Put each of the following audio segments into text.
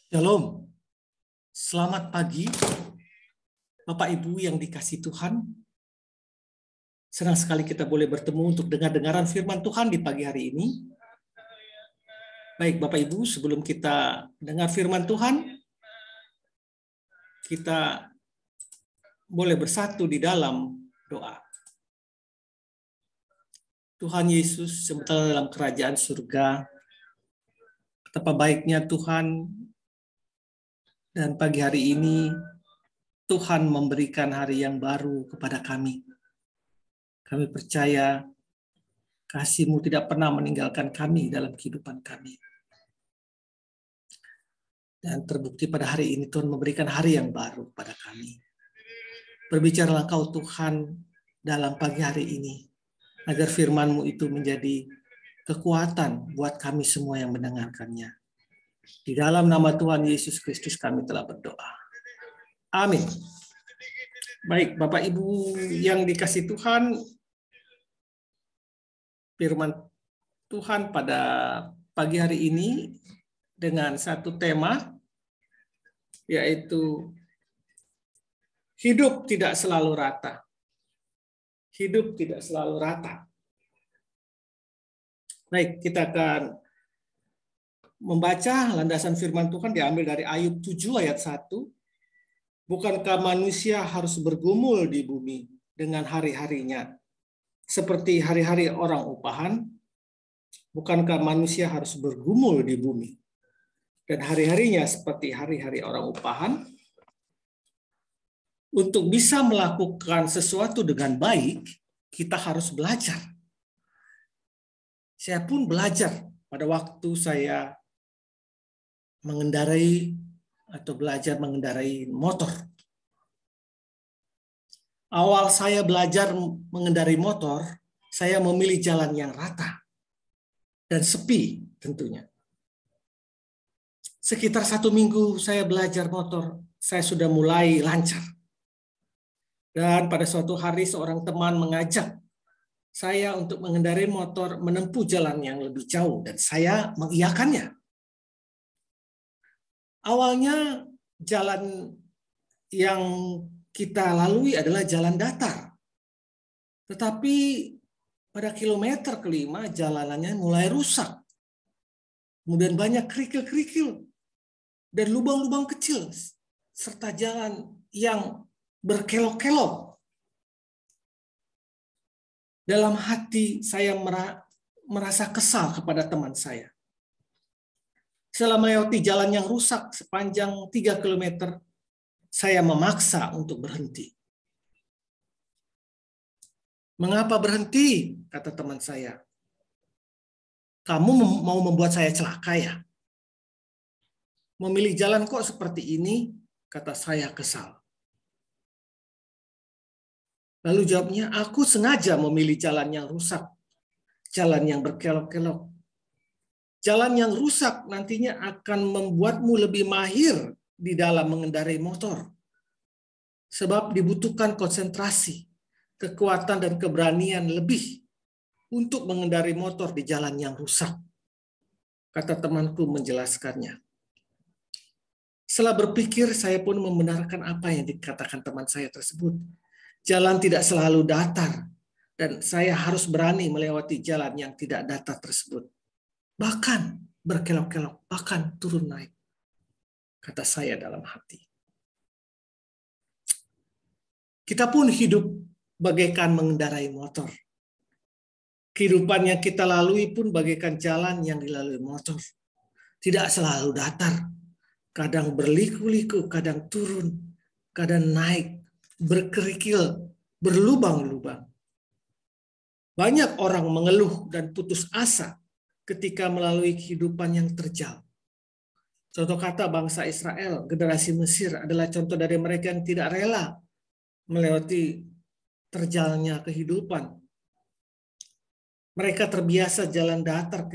Shalom, selamat pagi Bapak Ibu yang dikasihi Tuhan. Senang sekali kita boleh bertemu untuk dengar-dengaran firman Tuhan di pagi hari ini. Baik Bapak Ibu, sebelum kita dengar firman Tuhan, kita boleh bersatu di dalam doa. Tuhan Yesus sementara dalam kerajaan surga, betapa baiknya Tuhan. Dan pagi hari ini Tuhan memberikan hari yang baru kepada kami. Kami percaya kasih-Mu tidak pernah meninggalkan kami dalam kehidupan kami. Dan terbukti pada hari ini Tuhan memberikan hari yang baru kepada kami. Berbicaralah Kau Tuhan dalam pagi hari ini, agar firman-Mu itu menjadi kekuatan buat kami semua yang mendengarkannya. Di dalam nama Tuhan Yesus Kristus kami telah berdoa. Amin. Baik, Bapak Ibu yang dikasihi Tuhan, firman Tuhan pada pagi hari ini dengan satu tema, yaitu hidup tidak selalu rata. Hidup tidak selalu rata. Baik, kita akan membaca landasan firman Tuhan diambil dari Ayub 7 ayat 1. Bukankah manusia harus bergumul di bumi dengan hari-harinya seperti hari-hari orang upahan? Bukankah manusia harus bergumul di bumi dan hari-harinya seperti hari-hari orang upahan? Untuk bisa melakukan sesuatu dengan baik, kita harus belajar. Saya pun belajar pada waktu saya mengendarai atau belajar mengendarai motor. Awal saya belajar mengendarai motor, saya memilih jalan yang rata dan sepi tentunya. Sekitar 1 minggu saya belajar motor, saya sudah mulai lancar. Dan pada suatu hari seorang teman mengajak saya untuk mengendarai motor menempuh jalan yang lebih jauh, dan saya mengiyakannya. Awalnya jalan yang kita lalui adalah jalan datar. Tetapi pada kilometer kelima jalanannya mulai rusak. Kemudian banyak kerikil-kerikil dan lubang-lubang kecil serta jalan yang berkelok-kelok. Dalam hati saya merasa kesal kepada teman saya. Setelah melewati jalan yang rusak sepanjang 3 km, saya memaksa untuk berhenti. Mengapa berhenti? Kata teman saya. Kamu mau membuat saya celaka ya? Memilih jalan kok seperti ini? Kata saya kesal. Lalu jawabnya, aku sengaja memilih jalan yang rusak. Jalan yang berkelok-kelok. Jalan yang rusak nantinya akan membuatmu lebih mahir di dalam mengendarai motor. Sebab dibutuhkan konsentrasi, kekuatan dan keberanian lebih untuk mengendarai motor di jalan yang rusak. Kata temanku menjelaskannya. Setelah berpikir, saya pun membenarkan apa yang dikatakan teman saya tersebut. Jalan tidak selalu datar, dan saya harus berani melewati jalan yang tidak datar tersebut. Bahkan berkelok-kelok, bahkan turun naik. Kata saya dalam hati. Kita pun hidup bagaikan mengendarai motor. Kehidupan yang kita lalui pun bagaikan jalan yang dilalui motor. Tidak selalu datar. Kadang berliku-liku, kadang turun, kadang naik, berkerikil, berlubang-lubang. Banyak orang mengeluh dan putus asa ketika melalui kehidupan yang terjal. Contoh kata bangsa Israel, generasi Mesir adalah contoh dari mereka yang tidak rela melewati terjalnya kehidupan. Mereka terbiasa jalan datar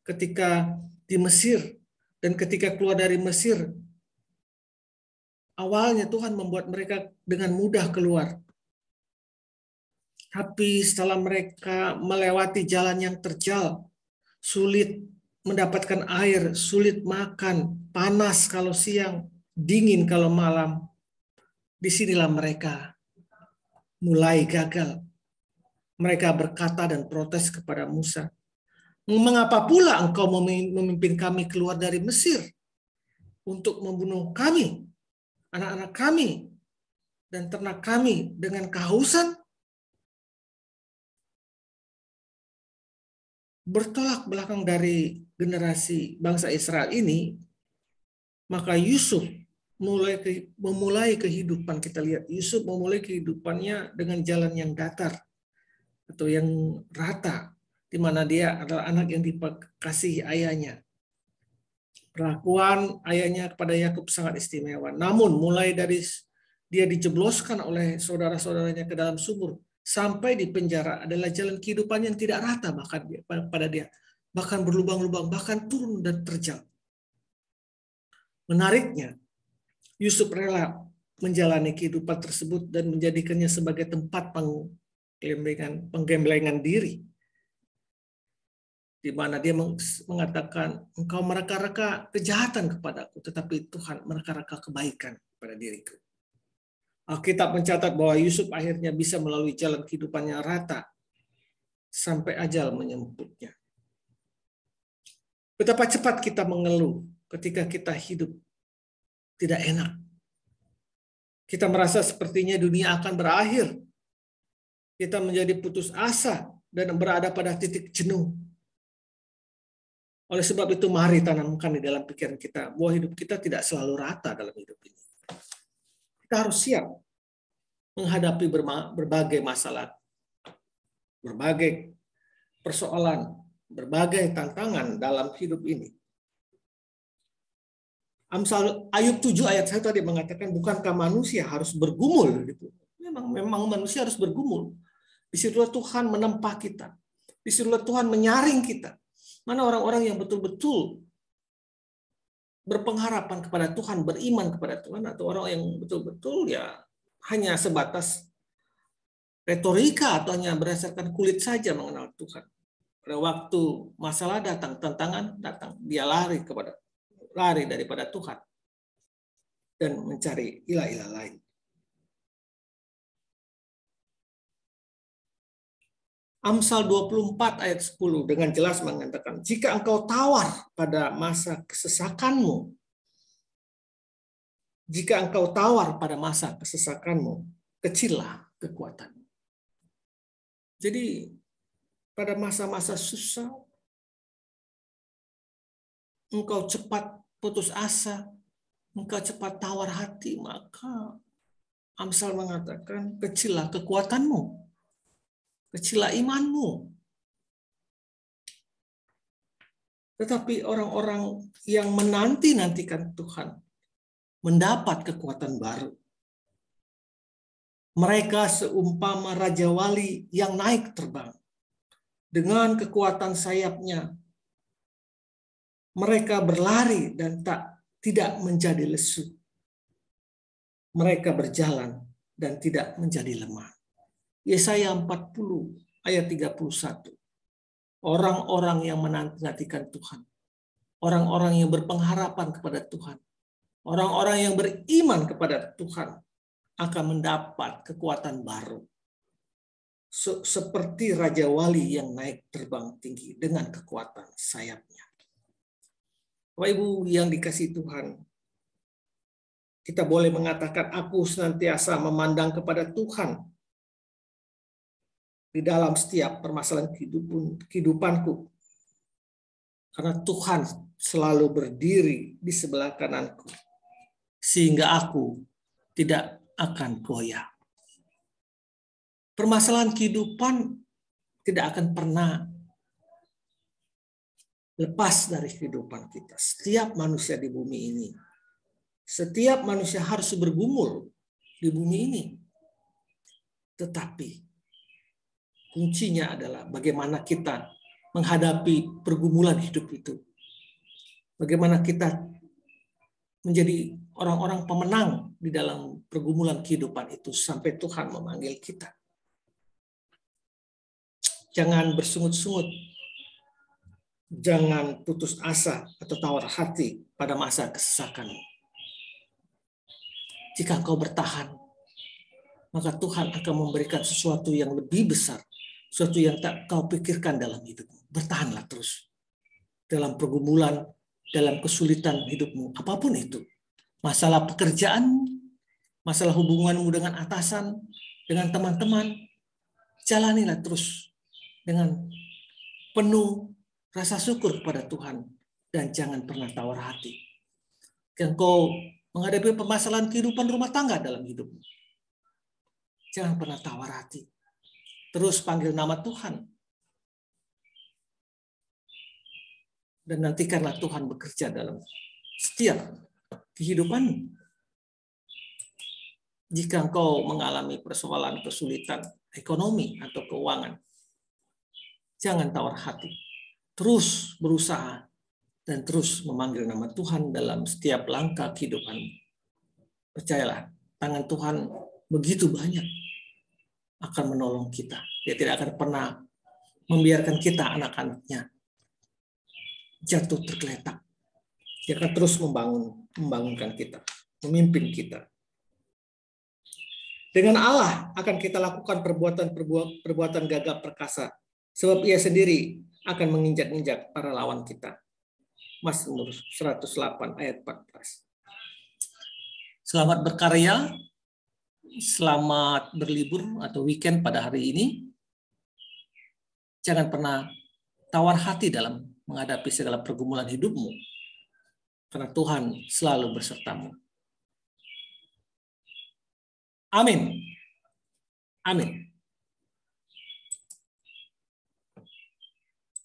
ketika di Mesir, dan ketika keluar dari Mesir, awalnya Tuhan membuat mereka dengan mudah keluar. Tapi setelah mereka melewati jalan yang terjal, sulit mendapatkan air, sulit makan, panas kalau siang, dingin kalau malam. Disinilah mereka mulai gagal. Mereka berkata dan protes kepada Musa, "Mengapa pula engkau memimpin kami keluar dari Mesir untuk membunuh kami, anak-anak kami, dan ternak kami dengan kehausan?" Bertolak belakang dari generasi bangsa Israel ini, maka Yusuf memulai kehidupan. Kita lihat Yusuf memulai kehidupannya dengan jalan yang datar atau yang rata, di mana dia adalah anak yang dikasihi ayahnya. Perlakuan ayahnya kepada Yakub sangat istimewa. Namun mulai dari dia dijebloskan oleh saudara-saudaranya ke dalam sumur sampai di penjara adalah jalan kehidupan yang tidak rata bahkan pada dia. Bahkan berlubang-lubang, bahkan turun dan terjal. Menariknya, Yusuf rela menjalani kehidupan tersebut dan menjadikannya sebagai tempat penggemblengan diri. Di mana dia mengatakan, engkau mereka-reka kejahatan kepadaku, tetapi Tuhan mereka-reka kebaikan pada diriku. Alkitab mencatat bahwa Yusuf akhirnya bisa melalui jalan kehidupannya rata sampai ajal menjemputnya. Betapa cepat kita mengeluh ketika kita hidup tidak enak. Kita merasa sepertinya dunia akan berakhir. Kita menjadi putus asa dan berada pada titik jenuh. Oleh sebab itu mari tanamkan di dalam pikiran kita bahwa hidup kita tidak selalu rata dalam hidup ini. Kita harus siap menghadapi berbagai masalah, berbagai persoalan, berbagai tantangan dalam hidup ini. Amsal Ayub 7 ayat 1 tadi mengatakan, bukankah manusia harus bergumul? Memang manusia harus bergumul. Disitulah Tuhan menempa kita. Disitulah Tuhan menyaring kita. Mana orang-orang yang betul-betul berpengharapan kepada Tuhan, beriman kepada Tuhan, atau orang yang betul-betul ya hanya sebatas retorika atau hanya berdasarkan kulit saja mengenal Tuhan. Pada waktu masalah datang, tantangan datang, dia lari daripada Tuhan dan mencari ilah-ilah lain. Amsal 24 ayat 10 dengan jelas mengatakan, jika engkau tawar pada masa kesesakanmu, kecillah kekuatanmu. Jadi pada masa-masa susah, engkau cepat putus asa, engkau cepat tawar hati, maka Amsal mengatakan, kecillah kekuatanmu. Kecillah imanmu. Tetapi orang-orang yang menanti-nantikan Tuhan mendapat kekuatan baru. Mereka seumpama Raja Wali yang naik terbang. Dengan kekuatan sayapnya, mereka berlari dan tidak menjadi lesu. Mereka berjalan dan tidak menjadi lemah. Yesaya 40 ayat 31. Orang-orang yang menanti-nantikan Tuhan. Orang-orang yang berpengharapan kepada Tuhan. Orang-orang yang beriman kepada Tuhan akan mendapat kekuatan baru. Seperti Raja Wali yang naik terbang tinggi dengan kekuatan sayapnya. Bapak Ibu yang dikasihi Tuhan, kita boleh mengatakan aku senantiasa memandang kepada Tuhan di dalam setiap permasalahan kehidupanku. Karena Tuhan selalu berdiri di sebelah kananku. Sehingga aku tidak akan goyah. Permasalahan kehidupan tidak akan pernah lepas dari kehidupan kita. Setiap manusia di bumi ini. Setiap manusia harus bergumul di bumi ini. Tetapi kuncinya adalah bagaimana kita menghadapi pergumulan hidup itu. Bagaimana kita menjadi orang-orang pemenang di dalam pergumulan kehidupan itu sampai Tuhan memanggil kita. Jangan bersungut-sungut. Jangan putus asa atau tawar hati pada masa kesesakan. Jika engkau bertahan, maka Tuhan akan memberikan sesuatu yang lebih besar, sesuatu yang tak kau pikirkan dalam hidupmu. Bertahanlah terus dalam pergumulan, dalam kesulitan hidupmu, apapun itu. Masalah pekerjaan, masalah hubunganmu dengan atasan, dengan teman-teman, jalanilah terus dengan penuh rasa syukur kepada Tuhan dan jangan pernah tawar hati. Engkau menghadapi permasalahan kehidupan rumah tangga dalam hidupmu, jangan pernah tawar hati. Terus panggil nama Tuhan. Dan nantikanlah Tuhan bekerja dalam setiap kehidupanmu. Jika engkau mengalami persoalan kesulitan ekonomi atau keuangan, jangan tawar hati. Terus berusaha dan terus memanggil nama Tuhan dalam setiap langkah kehidupanmu. Percayalah, tangan Tuhan begitu banyak akan menolong kita. Dia tidak akan pernah membiarkan kita, anak-anaknya, jatuh tergeletak. Dia akan terus membangunkan kita, memimpin kita. Dengan Allah akan kita lakukan perbuatan gagah perkasa, sebab Ia sendiri akan menginjak-injak para lawan kita. Mazmur 108 ayat 14. Selamat berkarya, selamat berlibur atau weekend pada hari ini. Jangan pernah tawar hati dalam menghadapi segala pergumulan hidupmu, karena Tuhan selalu bersertamu. Amin. Amin.